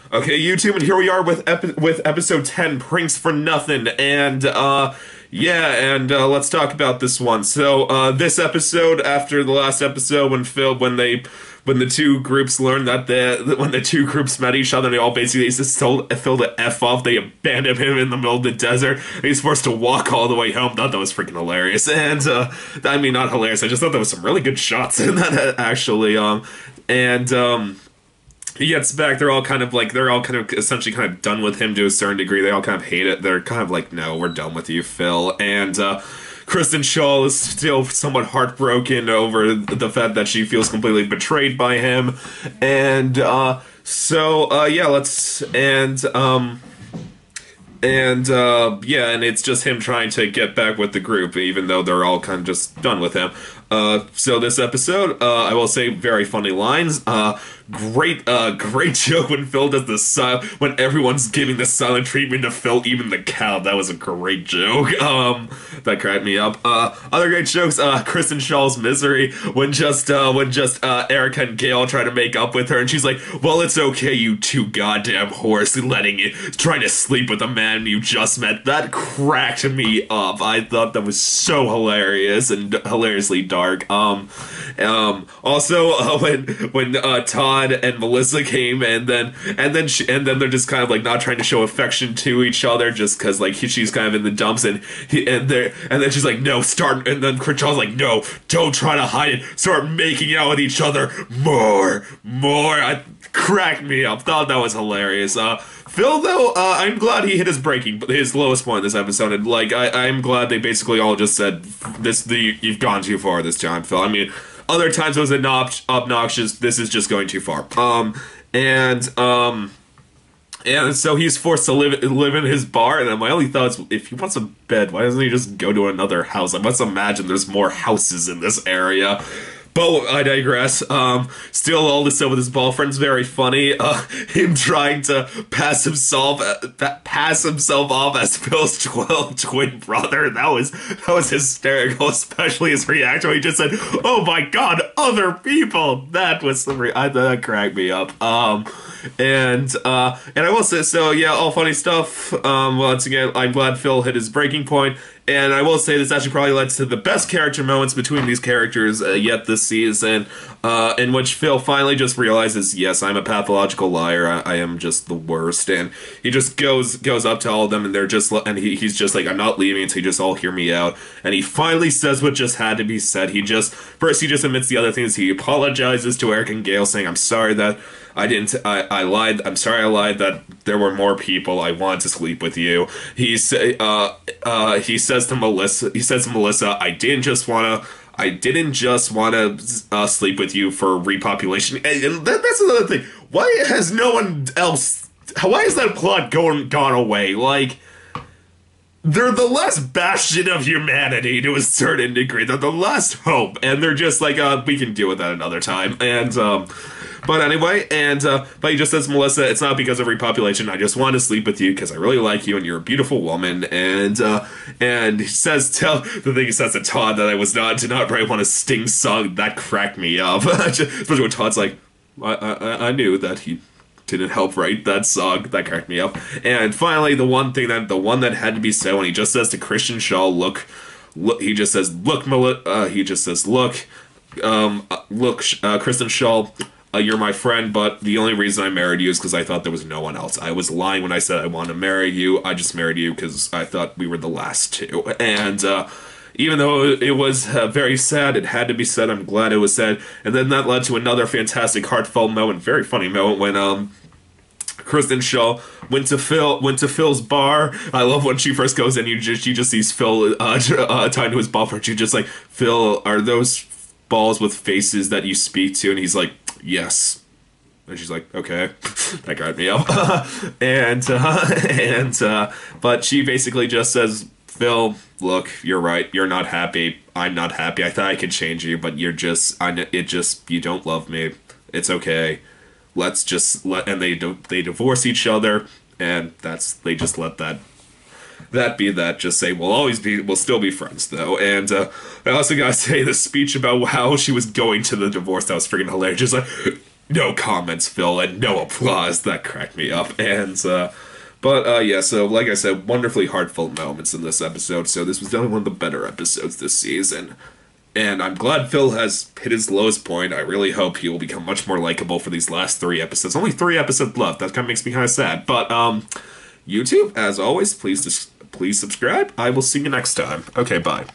Okay, YouTube, and here we are with episode 10, Pranks for Nothing, and let's talk about this one. So, this episode, after the last episode, when the two groups learned when the two groups met each other, they all basically just told Phil to F off. They abandoned him in the middle of the desert. And he's forced to walk all the way home. Thought that was freaking hilarious. And, I mean, not hilarious. I just thought there was some really good shots in that, actually. He gets back, they're all kind of essentially kind of done with him to a certain degree. They all kind of hate it. They're kind of like, no, we're done with you, Phil. And, Kristen Shaw is still somewhat heartbroken over the fact that she feels completely betrayed by him. And, and it's just him trying to get back with the group, even though they're all kind of just done with him. So this episode, I will say, very funny lines. Great joke when Phil does when everyone's giving the silent treatment to Phil, even the cow. That was a great joke. That cracked me up. Other great jokes, Kristen Shaw's misery when Erica and Gail try to make up with her, and she's like, well, it's okay, you two goddamn whores, trying to sleep with a man you just met. That cracked me up. I thought that was so hilarious and hilariously dark. Also, when Todd and Melissa came, and then they're just kind of like not trying to show affection to each other just because like she's kind of in the dumps, and then she's like, no, start, and then Critchaw's like, no, don't try to hide it, start making out with each other more. I cracked me up. Thought that was hilarious. Phil, though, I'm glad he hit his lowest point in this episode, and like I'm glad they basically all just said you've gone too far this time, Phil. I mean, other times it was obnoxious. This is just going too far. And so he's forced to live in his bar. And my only thought is, if he wants a bed, why doesn't he just go to another house? I must imagine there's more houses in this area. But I digress. Still, all this stuff with his ball-friend's very funny. Him trying to pass himself off as Phil's twin brother. That was hysterical, especially his reaction when he just said, "Oh my God, other people." That cracked me up. And I will say, so yeah, all funny stuff. Once again, I'm glad Phil hit his breaking point. And I will say this actually probably led to the best character moments between these characters yet this season, in which Phil finally just realizes, yes, I'm a pathological liar. I am just the worst, and he just goes up to all of them, and he's just like, I'm not leaving until you just all hear me out. And he finally says what just had to be said. First he just admits the other things. He apologizes to Eric and Gail, saying, I'm sorry that I lied. I'm sorry I lied that there were more people. I wanted to sleep with you. He says to Melissa, I didn't just want to sleep with you for repopulation. And that's another thing. Why has that plot gone away? Like, they're the last bastion of humanity to a certain degree. They're the last hope. And they're just like, we can deal with that another time. And, but anyway, but he just says, Melissa, it's not because of repopulation. I just want to sleep with you because I really like you and you're a beautiful woman. And he says, to Todd that I did not really want to sting song. That cracked me up. Especially when Todd's like, I knew that he didn't help write that song. That cracked me up. And finally, the one that had to be said when he just says to Christian Shaw, look, he just says, look, Kristen Shaw, you're my friend, but the only reason I married you is because I thought there was no one else. I was lying when I said I wanted to marry you. I just married you because I thought we were the last two. And even though it was very sad, it had to be said. I'm glad it was said. And then that led to another fantastic, heartfelt moment, very funny moment when Kristen Shaw went to Phil's bar. I love when she first goes in. She just sees Phil tied to his ball. She's just like, Phil, are those balls with faces that you speak to? And he's like, yes. And she's like, okay. That got me up. But she basically just says, Phil, look, you're right. You're not happy. I'm not happy. I thought I could change you, but you don't love me. It's okay. And they divorce each other, and they just let that be that. Just say, we'll still be friends, though. And I also gotta say, the speech about how she was going to the divorce, that was freaking hilarious. Just like, no comments, Phil, and no applause. That cracked me up. But yeah, so like I said, wonderfully heartfelt moments in this episode. So this was definitely one of the better episodes this season. And I'm glad Phil has hit his lowest point. I really hope he will become much more likable for these last 3 episodes. Only 3 episodes left. That kind of makes me kind of sad. But YouTube, as always, please subscribe. I will see you next time. Okay, bye.